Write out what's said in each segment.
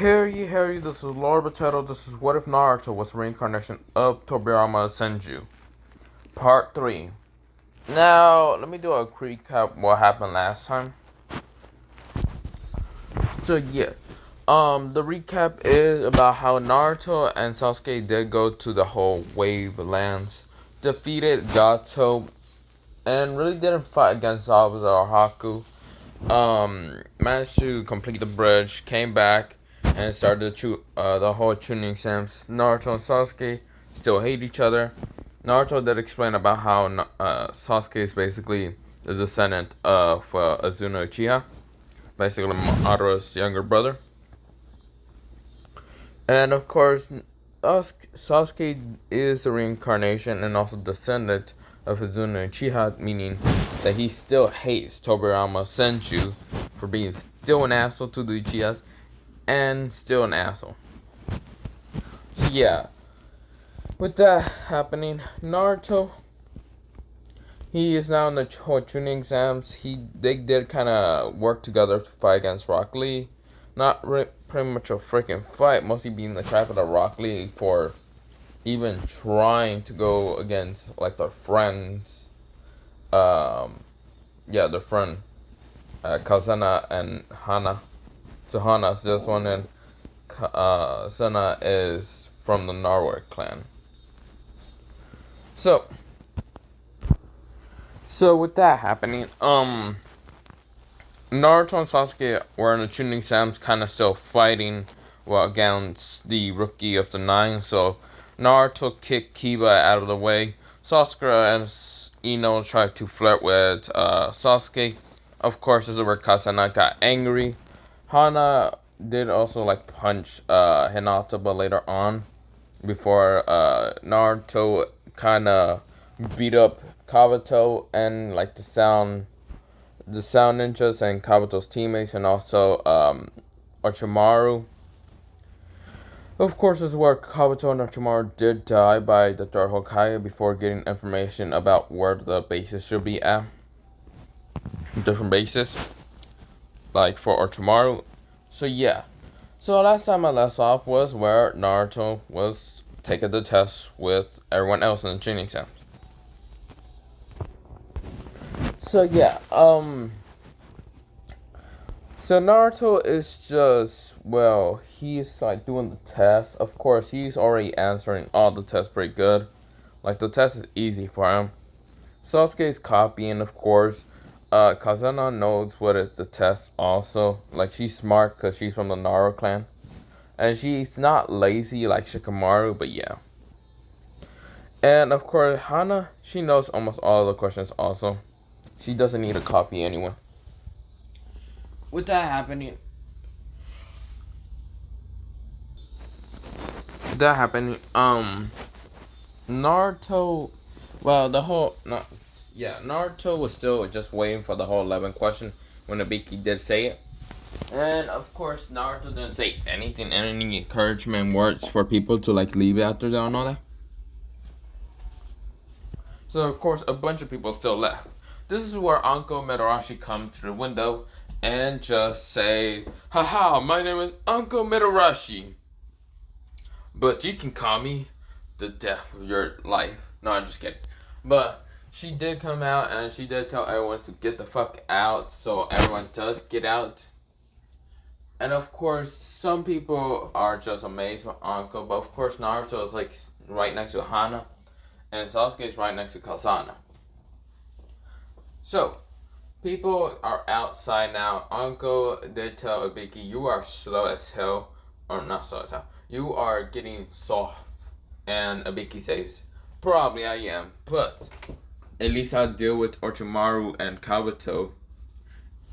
Harry, this is Lord Potato. This is What If Naruto was reincarnation of Tobirama Senju. Part 3. Now, let me do a recap what happened last time. So, yeah. The recap is about how Naruto and Sasuke did go to the whole wave lands, defeated Gato, and really didn't fight against Zabuza or Haku. Managed to complete the bridge, came back, and started the whole tuning exams. Naruto and Sasuke still hate each other. Naruto did explain about how Sasuke is basically the descendant of Azuna Uchiha, basically Madara's younger brother. And of course, Sasuke is the reincarnation and also descendant of Azuna Uchiha, meaning that he still hates Tobirama Senju for being still an asshole to the Uchihas and still an asshole. So yeah, with that happening, Naruto, he is now in the tuning exams. They did kind of work together to fight against Rock Lee. Not pretty much a freaking fight, mostly being the crap out of Rock Lee for even trying to go against like their friends. Their friend Kazana and Hana. So Hana's this one, and Sana is from the Naruto clan. So with that happening, Naruto and Sasuke were in the tuning exams, kind of still fighting against the rookie of the 9. So Naruto kicked Kiba out of the way. Sasuke and Ino tried to flirt with Sasuke. Of course, this is where Kazana got angry. Hana did also punch Hinata, but later on, before Naruto kind of beat up Kabuto and the sound ninjas and Kabuto's teammates, and also Orochimaru. Of course, this is where Kabuto and Orochimaru did die by the third Hokage before getting information about where the bases should be at. Different bases, like for Orochimaru. So yeah. So last time I left off was where Naruto was taking the test with everyone else in the training exams. So yeah, so Naruto is just, he's doing the test. Of course, he's already answering all the tests pretty good. The test is easy for him. Sasuke is copying, of course. Kazana knows what is the test also. She's smart because she's from the Naruto clan. And she's not lazy like Shikamaru, but yeah. And of course, Hana, she knows almost all the questions also. She doesn't need to copy anyone. With that happening, Naruto, Naruto was still just waiting for the whole 11 question when Ibiki did say it. And of course, Naruto didn't say anything, any encouragement words for people to leave it after that and all that. So of course, a bunch of people still left. This is where Uncle Midarashi comes to the window and just says, "Haha, my name is Uncle Midarashi. But you can call me the death of your life." No, I'm just kidding. But she did come out and she did tell everyone to get the fuck out. So everyone does get out. And of course, some people are just amazed with Uncle. But of course, Naruto is right next to Hana. And Sasuke is right next to Kazana. So, people are outside now. Uncle did tell Ibiki, "You are slow as hell." Or not slow as hell. "You are getting soft." And Ibiki says, "Probably I am. But at least I'll deal with Orochimaru and Kabuto.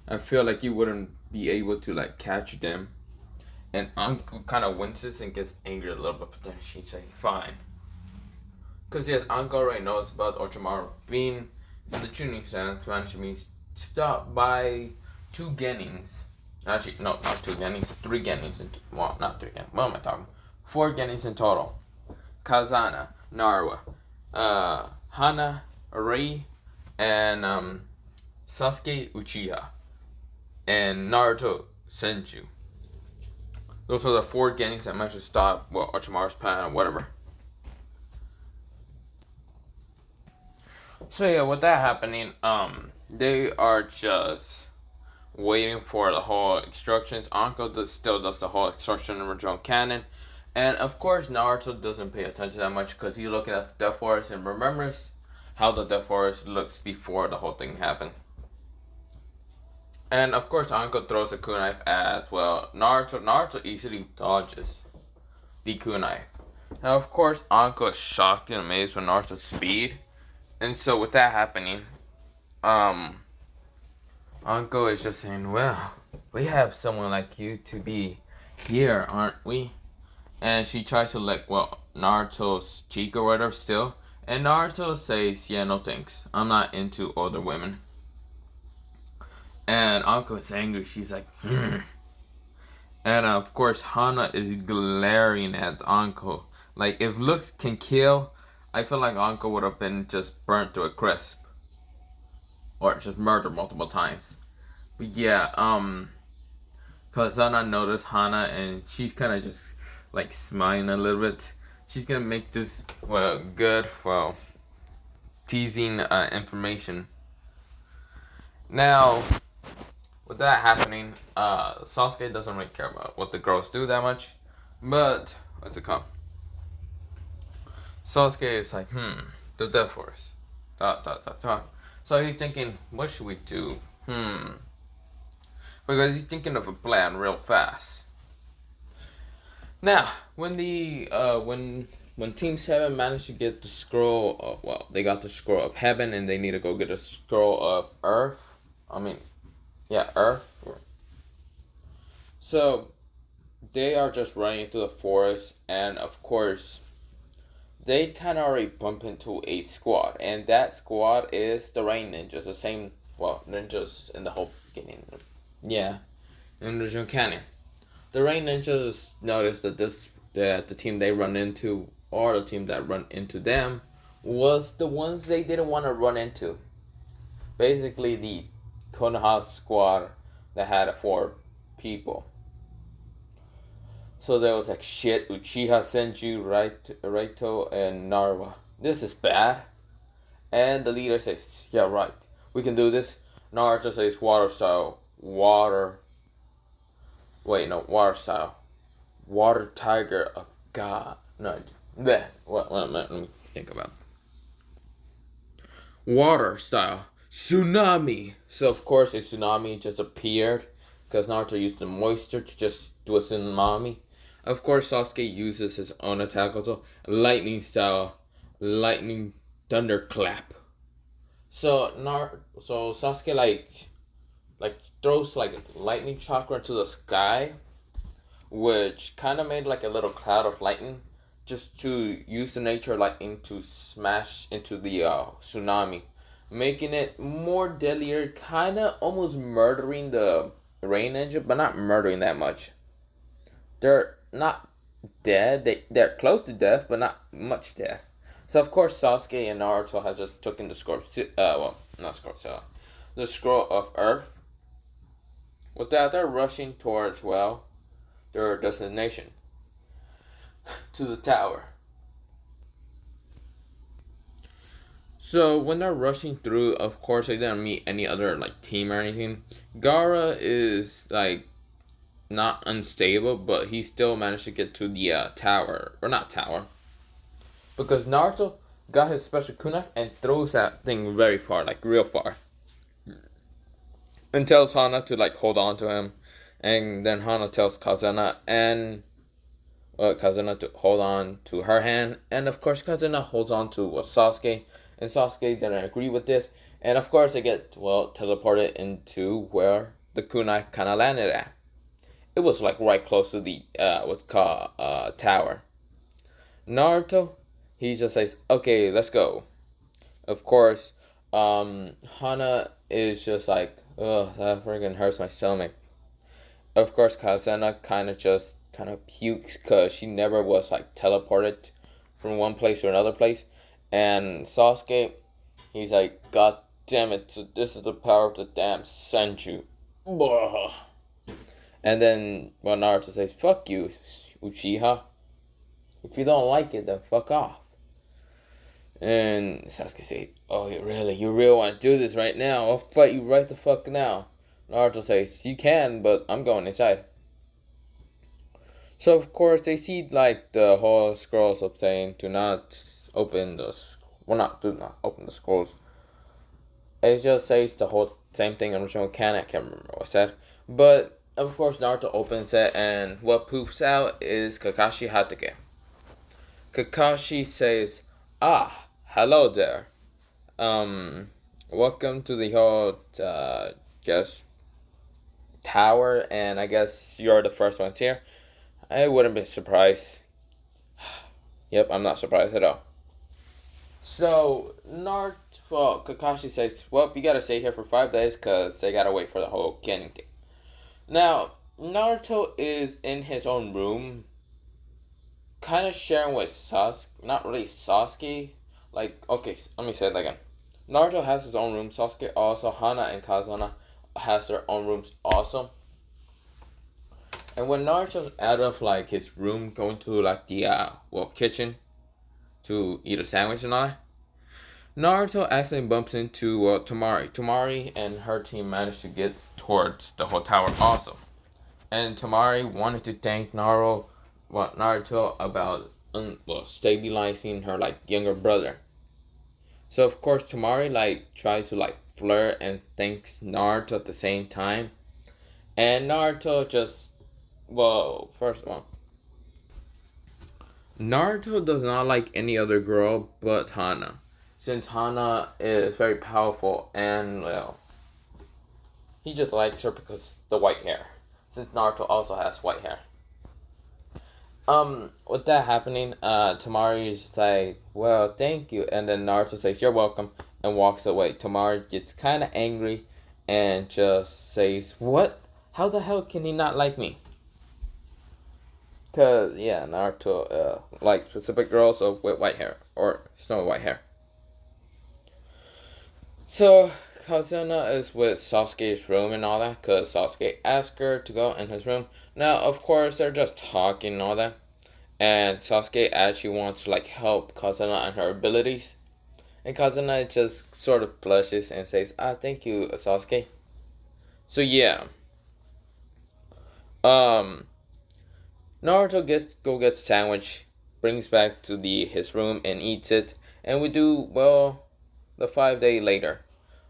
I feel like you wouldn't be able to catch them." And Uncle kind of winces and gets angry a little bit. But then she says, "Fine." Because yes, Uncle already knows about Orochimaru being in the tuning exam, managed to be stopped by 2 Genins. Actually, no, not 2 Genins, 3 Genins. Not 3 Genins. What am I talking? 4 Genins in total. Kazana, Naruto, Hana, Rei, and Sasuke Uchiha, and Naruto Senju. Those are the 4 gangs that managed to stop, well, Orochimaru's plan, whatever. So yeah, with that happening, they are just waiting for the whole instructions. Anko still does the whole instruction in original canon. And of course, Naruto doesn't pay attention that much because he's looking at the Death Forest and remembers how the Death Forest looks before the whole thing happened. And of course, Anko throws a kunai at, well, Naruto. Naruto easily dodges the kunai. Now, of course, Anko is shocked and amazed with Naruto's speed. And so, with that happening, Anko is just saying, well, we have someone like you to be here, aren't we? And she tries to lick, well, Naruto's cheek or whatever still. And Naruto says, yeah, no thanks. I'm not into older women. And Anko is angry. She's like, And of course, Hana is glaring at Anko. Like, if looks can kill, I feel like Anko would have been just burnt to a crisp. Or just murdered multiple times. But yeah, Kazana noticed Hana and she's kind of just like smiling a little bit. She's gonna make this, well, good, well, teasing information. Now, with that happening, Sasuke doesn't really care about what the girls do that much. But, what's it called? Sasuke is like, the Death Force. So he's thinking, what should we do? Because he's thinking of a plan real fast. Now, when Team 7 managed to get the scroll, they got the scroll of heaven and they need to go get a scroll of earth. Earth. So, they are just running through the forest, and of course, they kind of already bump into a squad, and that squad is the Rain Ninjas, the same, ninjas in the whole beginning. Yeah, in the Canyon. The Rain Ninjas noticed that the team they run into, or the team that run into them, was the ones they didn't want to run into. Basically, the Konoha squad that had 4 people. So there was like, shit, Uchiha, Senju, Raito, and Narwa. This is bad. And the leader says, yeah, right, we can do this. Naruto says, water style. Water tiger of God. No, let me think about it. Water style. Tsunami. So, of course, a tsunami just appeared because Naruto used the moisture to just do a tsunami. Of course, Sasuke uses his own attack also. Lightning style. Lightning thunderclap. So Sasuke like throws like lightning chakra into the sky, which kind of made like a little cloud of lightning, just to use the nature of lightning to smash into the tsunami, making it more deadlier, kind of almost murdering the Rain Ninja, but not murdering that much. They're not dead. They're close to death, but not much dead. So of course Sasuke and Naruto have just taken the the scroll of Earth. With that, they're rushing towards, their destination. To the tower. So when they're rushing through, of course they didn't meet any other like team or anything. Gaara is like not unstable, but he still managed to get to the tower. Or not tower. Because Naruto got his special kunai and throws that thing very far, like real far. And tells Hana to like hold on to him. And then Hana tells Kazana Kazana to hold on to her hand. And of course Kazana holds on to Sasuke. And Sasuke didn't agree with this. And of course they get, teleported into where the kunai kind of landed at. It was like right close to the, tower. Naruto, he just says, okay, let's go. Of course, Hana is just like, ugh, that freaking hurts my stomach. Of course, Kazana kind of pukes because she never was like teleported from one place to another place. And Sasuke, he's like, God damn it, so this is the power of the damn Senju. Blah. And then, well, Naruto says, fuck you, Uchiha. If you don't like it, then fuck off. And Sasuke says, oh, you really want to do this right now? I'll fight you right the fuck now. Naruto says, you can, but I'm going inside. So, of course, they see, like, the whole scrolls of saying, do not open the, do not open the scrolls. It just says the whole same thing in original canon. I can't remember what I said. But, of course, Naruto opens it, and what poops out is Kakashi Hatake. Kakashi says, ah, hello there. Welcome to the whole, guess, tower, and I guess you're the first ones here. I wouldn't be surprised. Yep, I'm not surprised at all. So, Kakashi says, well, you gotta stay here for 5 days because they gotta wait for the whole canning thing. Now, Naruto is in his own room, kind of sharing with Sasuke, not really Sasuke. Like, okay, let me say it again. Naruto has his own room, Sasuke also, Hana and Kazuna has their own rooms also. And when Naruto's out of, like, his room, going to, like, the, kitchen to eat a sandwich and all, Naruto accidentally bumps into, Temari. Temari and her team managed to get towards the whole tower also. And Temari wanted to thank Naruto about, stabilizing her, like, younger brother. So, of course, Temari, like, tries to, like, flirt and thanks Naruto at the same time. And Naruto just, first of all, Naruto does not like any other girl but Hana, since Hana is very powerful and, well, he just likes her because the white hair, since Naruto also has white hair. With that happening, Tamari's like, well, thank you, and then Naruto says, you're welcome, and walks away. Tamari gets kind of angry and just says, what? How the hell can he not like me? Because, yeah, Naruto likes specific girls with white hair, or snow white hair. So, Kazuna is with Sasuke's room and all that, because Sasuke asked her to go in his room. Now, of course, they're just talking and all that. And Sasuke actually wants to, like, help Kazuna and her abilities. And Kazuna just sort of blushes and says, thank you, Sasuke. So, yeah. Naruto gets sandwich, brings back to his room and eats it. And we do, the 5 day later.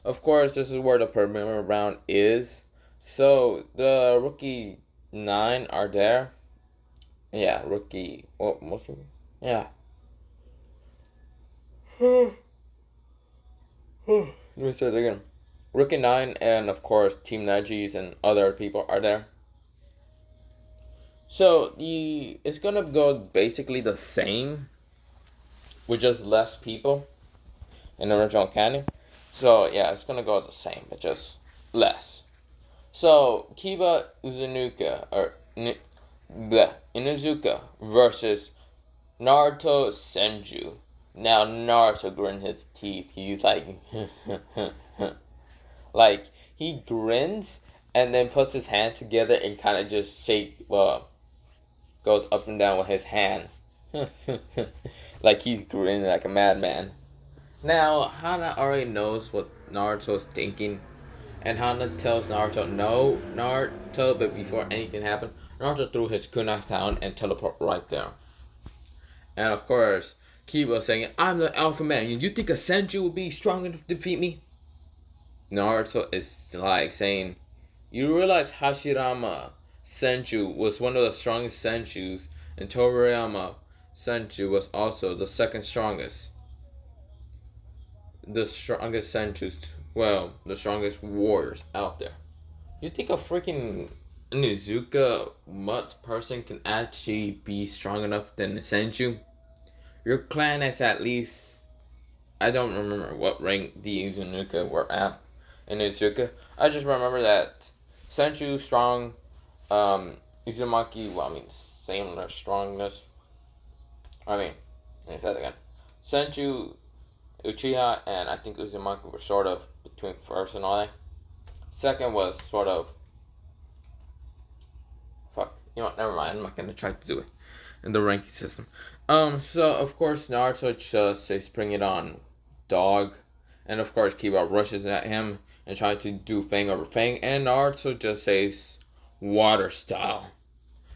Of course, this is where the preliminary round is. So, the rookie 9 are there. Yeah, rookie. Yeah. Let me say it again. Rookie 9 and, of course, Team Najis and other people are there. So, it's gonna go basically the same, with just less people in the original canon. So, yeah, it's gonna go the same, but just less. So, Kiba Inuzuka versus Naruto Senju. Now, Naruto grins his teeth. He's like, like, he grins and then puts his hand together and kind of just goes up and down with his hand. Like he's grinning like a madman. Now, Hana already knows what Naruto's thinking. And Hana tells Naruto, no, Naruto, but before anything happened, Naruto threw his kunai down and teleported right there. And of course, Kiba saying, I'm the alpha man, and you think a Senju would be strong enough to defeat me? Naruto is like saying, you realize Hashirama Senju was one of the strongest Senjus, and Tobirama Senju was also the second strongest. The strongest Senjus, the strongest warriors out there. You think a freaking Inuzuka Mutt person can actually be strong enough than the Senju? Your clan is at least, I don't remember what rank the Inuzuka were at. Inuzuka. I just remember that Senju strong, Uzumaki, same their strongness. Let me say that again. Senju, Uchiha, and I think Uzumaki were sort of between first and all that. Second was sort of You know what, never mind. I'm not gonna try to do it in the ranking system. So of course Naruto just says, "Bring it on, dog," and of course Kiba rushes at him and tries to do Fang over Fang, and Naruto just says, "Water style,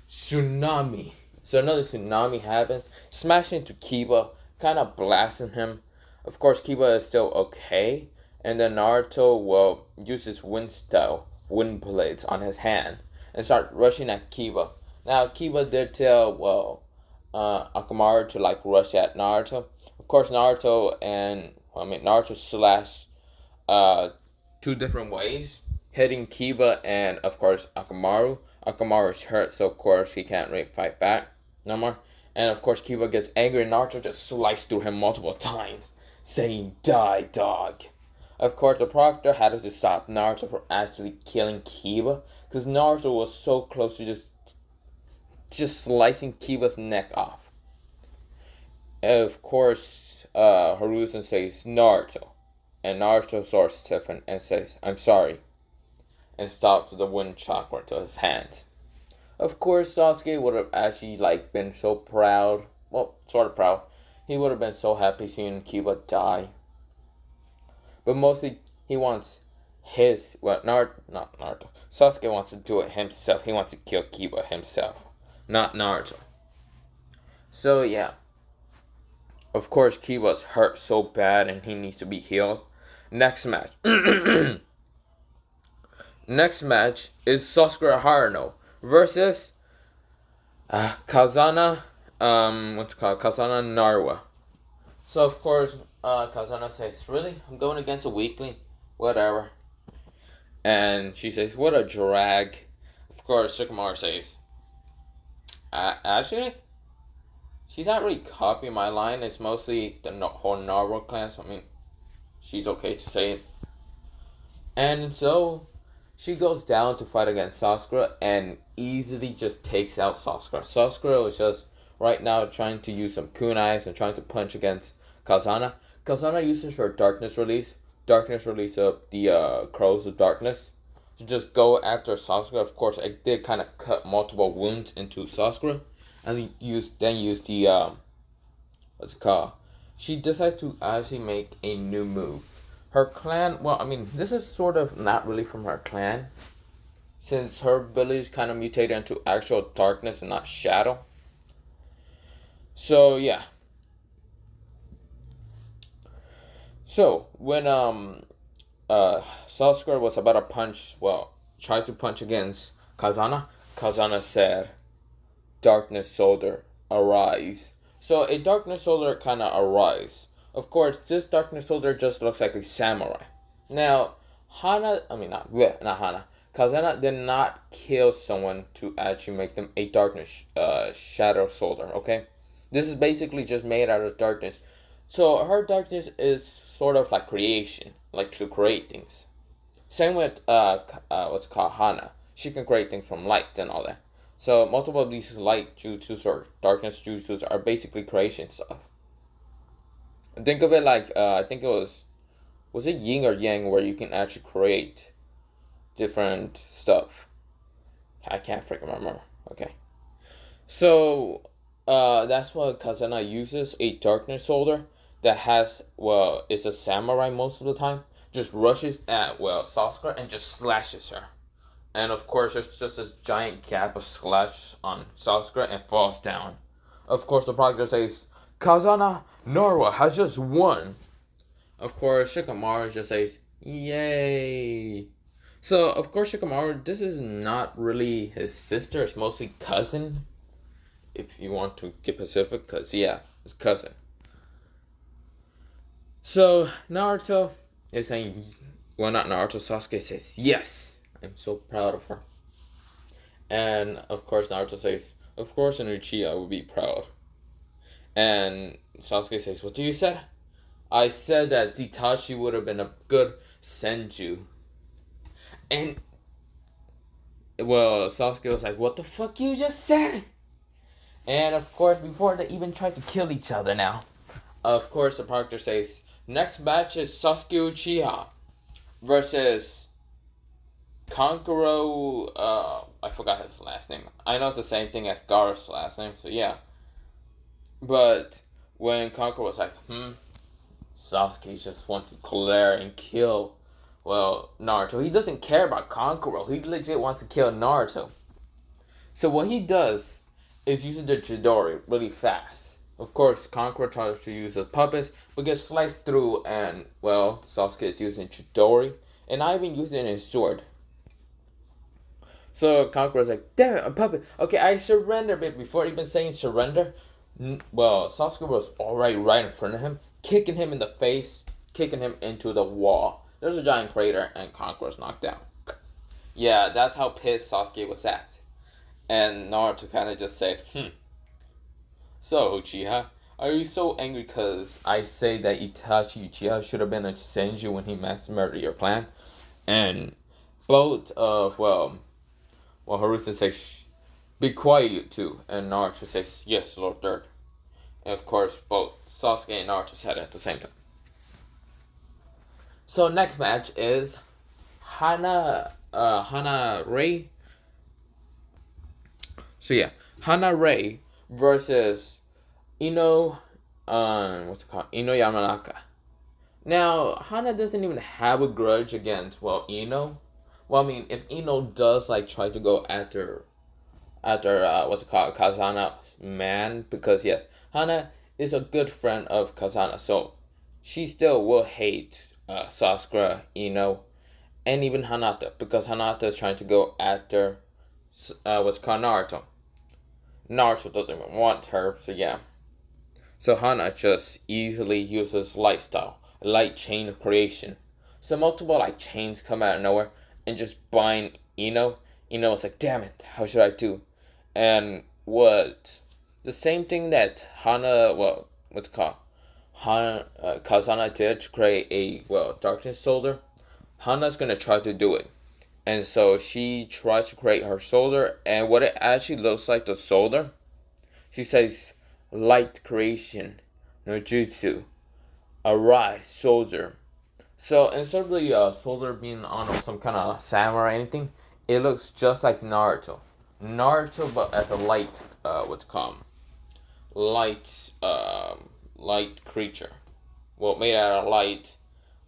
tsunami." So another tsunami happens, smashing into Kiba, kind of blasting him. Of course Kiba is still okay, and then Naruto uses wind style, wind blades on his hand, and starts rushing at Kiba. Now Kiba did tell Akamaru to like rush at Naruto. Of course, Naruto slash two different ways, hitting Kiba and of course Akamaru. Akamaru is hurt, so of course he can't really fight back no more. And of course Kiba gets angry, and Naruto just sliced through him multiple times, saying, "Die, dog." Of course, the proctor had to stop Naruto from actually killing Kiba, because Naruto was so close to just slicing Kiba's neck off. Of course, Hiruzen says, "Naruto," and Naruto starts stiffen and says, "I'm sorry," and stops the wind chakra into his hands. Of course, Sasuke would have actually been so proud. Well, sort of proud. He would have been so happy seeing Kiba die. But mostly, he wants not Naruto. Sasuke wants to do it himself. He wants to kill Kiba himself, not Naruto. So yeah. Of course, Kiba's hurt so bad and he needs to be healed. Next match. Next match is Sasuke Haruno versus Kazana. Kazana Narwa. So of course, Kazana says, "Really? I'm going against a weakling? Whatever." And she says, "What a drag." Of course, Shikamaru says, "Actually, she's not really copying my line. It's mostly the whole Naruto clan. So, I mean, she's okay to say it." And so she goes down to fight against Sasuke and easily just takes out Sasuke. Sasuke was just right now trying to use some kunais and trying to punch against Kazana. Kazana uses her darkness release of the crows of darkness, to just go after Sasuke. Of course, it did kind of cut multiple wounds into Sasuke, and use the what's it called? She decides to actually make a new move. Her clan, well, I mean, this is sort of not really from her clan, since her abilities kind of mutated into actual darkness and not shadow. So yeah. So when Sasuke was about to tried to punch against Kazana, Kazana said, "Darkness Soldier, arise." So a Darkness Soldier kind of arise. Of course, this Darkness Soldier just looks like a samurai. Now, not Hana. Kazana did not kill someone to actually make them a Darkness Shadow Soldier, okay? This is basically just made out of darkness. So her darkness is sort of like creation, like to create things. Same with what's called Hana. She can create things from light and all that. So multiple of these light jutsus or darkness jutsus are basically creation stuff. Think of it like I think it was it yin or yang, where you can actually create different stuff. I can't freaking remember. Okay. So that's what Kazana uses, a darkness soldier that is a samurai most of the time. Just rushes at Sasuke and just slashes her. And of course there's just this giant gap of slash on Sasuke and falls down. Of course the proctor says, "Kazana Narwa has just won." Of course Shikamaru just says, "Yay." So of course Shikamaru, this is not really his sister, it's mostly cousin, if you want to get specific, because yeah, it's cousin. So Naruto is saying, not Naruto, Sasuke says, "Yes, I'm so proud of her." And of course Naruto says, "Of course an Uchiha would be proud." And Sasuke says, "What do you said?" "I said that Itachi would have been a good Senju." And Sasuke was like, "What the fuck you just said?" And of course, before they even tried to kill each other now, of course the proctor says, "Next match is Sasuke Uchiha versus Kankuro I forgot his last name. I know it's the same thing as Gaara's last name, so yeah. But when Kankuro was like, Sasuke just wants to glare and kill, well, Naruto. He doesn't care about Kankuro. He legit wants to kill Naruto. So what he does is using the Chidori really fast. Of course, Kankuro tries to use a puppet, but gets sliced through, and, well, Sasuke is using Chidori, and not even using his sword. So Kankuro's like, damn it, a puppet. Okay, I surrender, but before even saying surrender, well, Sasuke was already right in front of him, kicking him in the face, kicking him into the wall. There's a giant crater, and Kankuro's knocked down. Yeah, that's how pissed Sasuke was at. And Naruto kind of just said, So, Uchiha, are you so angry because I say that Itachi Uchiha should have been a Senju when he mass murdered your clan? And both of, well, Haruka says, be quiet, you two. And Naruto says, yes, Lord Third. And of course, both Sasuke and Naruto said it at the same time. So next match is Hana Rei. So yeah, Hana Rei versus Ino Yamanaka. Now, Hana doesn't even have a grudge against, Ino. Well, I mean, if Ino does, try to go after Kazana's man, because, yes, Hana is a good friend of Kazana, so she still will hate Sasura, Ino, and even Hanata, because Hanata is trying to go after, Naruto. Naruto doesn't even want her, so yeah. So Hana just easily uses light chain of creation. So multiple chains come out of nowhere and just bind Ino. Ino's like, damn it, how should I do? And the same thing that Kazana did to create a, darkness soldier, Hana's gonna try to do it. And so she tries to create her soldier, and what it actually looks like, the soldier, she says, light creation, no jutsu, arise, soldier. So instead of the soldier being on some kind of samurai or anything, it looks just like Naruto. Naruto, but as a light, light creature. Well, made out of light,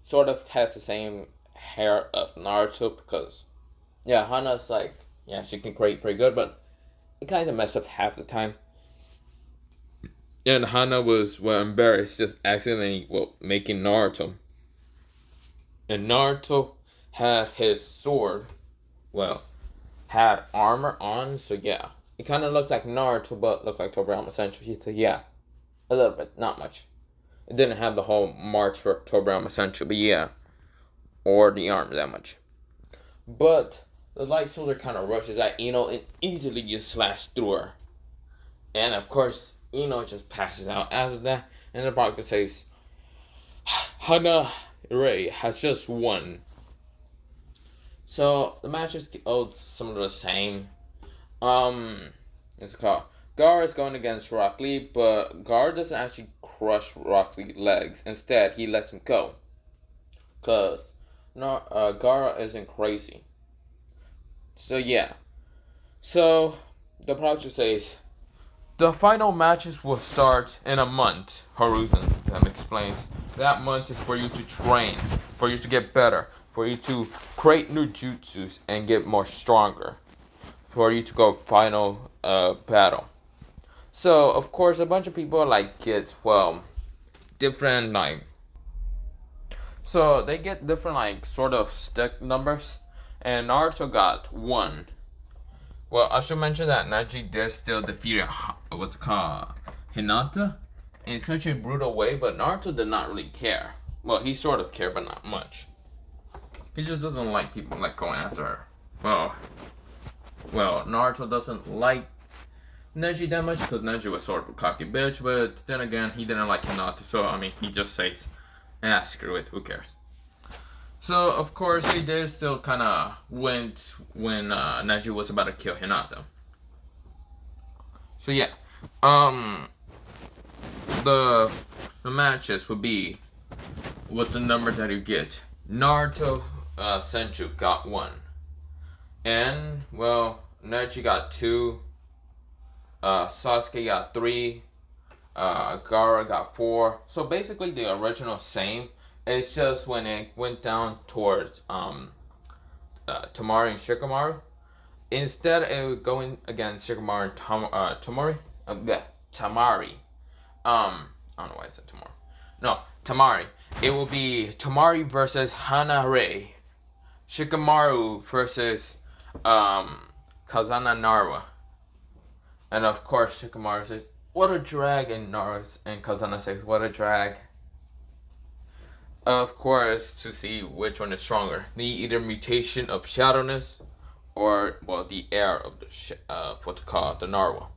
sort of has the same hair of Naruto, because, yeah, Hana's she can create pretty good, but it kind of mess up half the time. And Hana was, embarrassed just accidentally, making Naruto. And Naruto had his sword, had armor on, so yeah. It kind of looked like Naruto, but looked like Tobirama Senju. So yeah, a little bit, not much. It didn't have the whole march for Tobirama Senju, but yeah. Or the armor that much. But the light soldier kind of rushes at Ino and easily just slashes through her. And of course, Ino just passes out after that. And the broadcast says, Hana Rei has just won. So the match is some of the same. It's called Gaara is going against Rock Lee, but Gaara doesn't actually crush Rock Lee's legs. Instead, he lets him go. Cause Gaara isn't crazy. So yeah. So the producer says the final matches will start in a month. Haruzen then explains that month is for you to train, for you to get better, for you to create new jutsus and get more stronger, for you to go final battle. So of course a bunch of people get different so they get different sort of stick numbers, and Naruto got 1. Well, I should mention that Neji did still defeat Hinata in such a brutal way, but Naruto did not really care. Well, he sort of cared, but not much. He just doesn't like people going after her. Well, Naruto doesn't like Neji that much because Neji was sort of a cocky bitch, but then again, he didn't like Hinata, so I mean, he just says, screw it, who cares? So, of course, they did still kind of went when Neji was about to kill Hinata. So, yeah. The matches would be with the number that you get. Naruto Senju got 1. And, Neji got 2. Sasuke got 3. Gaara got 4. So basically the original same. It's just when it went down towards Tamari and Shikamaru. Instead of going against Shikamaru and Tamari. Tamari. I don't know why I said Tamari. No, Tamari. It will be Tamari versus Hanare. Shikamaru versus Kazana Narwa. And of course Shikamaru says, "What a drag," and Kazana says, "What a drag." Of course, to see which one is stronger. The either mutation of shadowness or, well, the air of the, what's it called, the Narwa.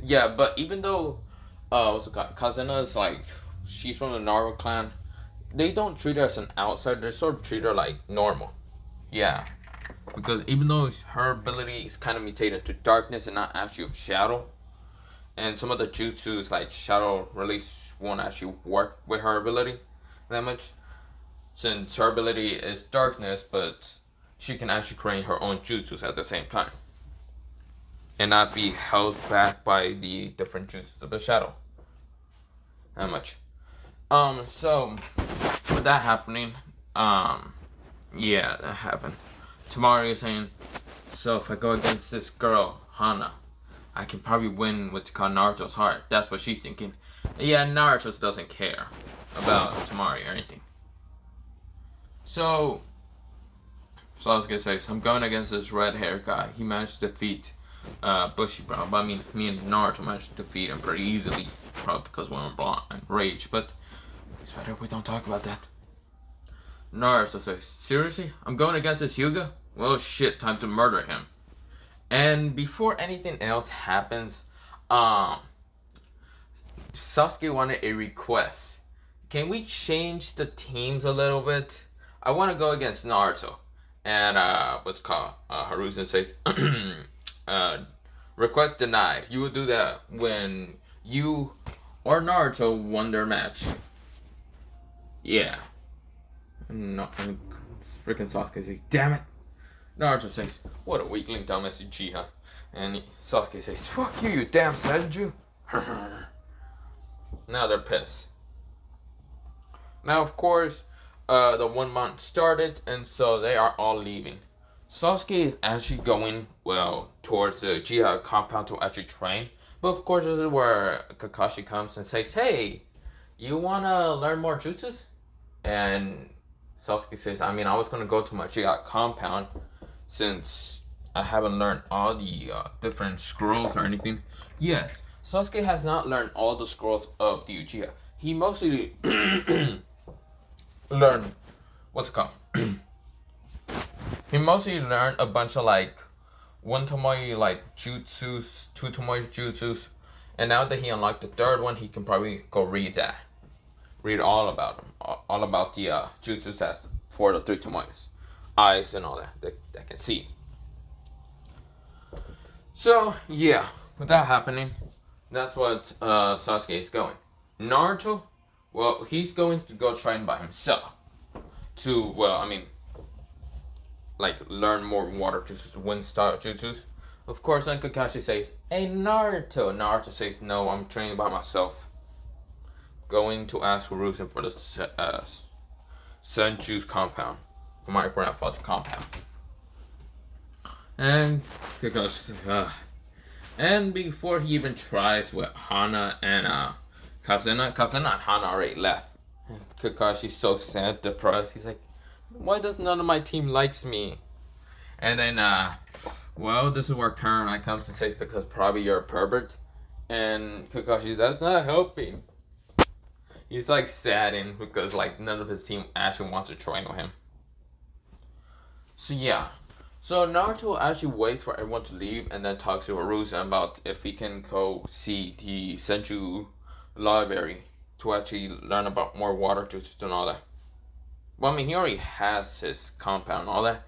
Yeah, but even though, what's it called, Kazana is like, she's from the Narwa clan, they don't treat her as an outsider, they sort of treat her like normal. Yeah. Because even though her ability is kind of mutated to darkness and not actually of shadow, and some of the jutsus like shadow release won't actually work with her ability that much, since her ability is darkness, but she can actually create her own jutsus at the same time and not be held back by the different jutsus of the shadow that much. So with that happening, yeah, that happened. Tamari is saying, "So if I go against this girl, Hana, I can probably win what's called Naruto's heart." That's what she's thinking. Yeah, Naruto doesn't care about Tamari or anything. So Sasuke says, "I'm going against this red-haired guy. He managed to defeat Bushido. But I mean, me and Naruto managed to defeat him pretty easily, probably because we were blonde and rage. But it's better if we don't talk about that." Naruto says, "Seriously? I'm going against this Hyuga? Well, shit, time to murder him." And before anything else happens, Sasuke wanted a request. Can we change the teams a little bit? I want to go against Naruto. And, what's it called? Haruzen says, request denied. You will do that when you or Naruto won their match. Yeah. No, freaking Sasuke says, "Damn it." Naruto says, "What a weakling, dumb Uchiha." And Sasuke says, "Fuck you, you damn Senju." Now they're pissed. Now, of course, the 1 month started, and so they are all leaving. Sasuke is actually going, well, towards the Uchiha compound to actually train. But of course, this is where Kakashi comes and says, "Hey, you wanna learn more jutsus?" And Sasuke says, "I mean, I was gonna go to my Uchiha compound since I haven't learned all the different scrolls or anything." Yes, Sasuke has not learned all the scrolls of the Uchiha. He mostly learned, what's it called? He mostly learned a bunch of like 1 Tomoe like jutsus, 2 Tomoe jutsus, and now that he unlocked the 3rd one, he can probably go read that. Read all about them, all about the jutsus that for the 3 Tomoes, eyes and all that can see. So yeah, with that happening, that's what Sasuke is going. Naruto, well, he's going to go train by himself to, well, I mean, like learn more water jutsus, wind style jutsus. Of course, then Kakashi says, "Hey Naruto." Naruto says, "No, I'm training by myself. Going to ask Hiruzen for the Senju's compound, for my grandfather's compound." And Kakashi says, and before he even tries with Hana and Kazena and Hana already left. Kakashi's so sad, depressed. He's like, "Why does none of my team likes me?" And then, well, this is where Karanai comes and says, "Because probably you're a pervert." And Kakashi says, "That's not helping." He's like saddened because like none of his team actually wants to train with him. So yeah. So Naruto actually waits for everyone to leave and then talks to Hiruzen about if he can go see the Senju library to actually learn about more water jutsus and all that. Well, I mean, he already has his compound and all that.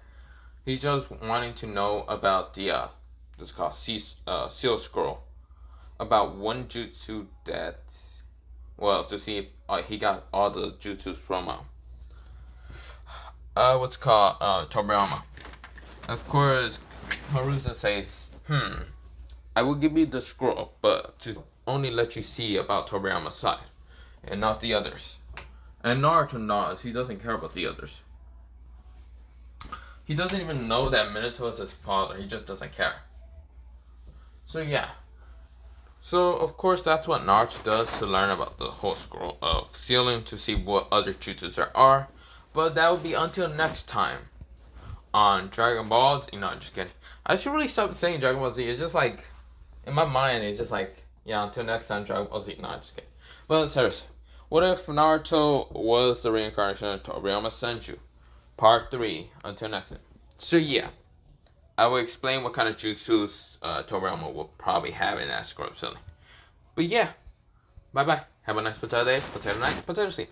He's just wanting to know about the, what's called Seal Scroll. About one jutsu that, well, to see if he got all the jutsus from, what's called, Tobirama. Of course, Harusa says, I will give you the scroll, but to only let you see about Tobirama's side, and not the others. And Naruto nods, he doesn't care about the others. He doesn't even know that Minato is his father, he just doesn't care. So yeah. So of course that's what Naruto does to learn about the whole scroll of healing, to see what other jutsus there are. But that will be until next time on Dragon Ball Z. No, I'm just kidding. I should really stop saying Dragon Ball Z. It's just like, in my mind, it's just like, yeah, until next time, Dragon Ball Z. No, I'm just kidding. But seriously, what if Naruto was the reincarnation of Tobirama Senju? Part 3, until next time. So yeah, I will explain what kind of jutsus Tobirama will probably have in that scroll facility. But yeah, bye bye. Have a nice potato day, potato night, potato sleep.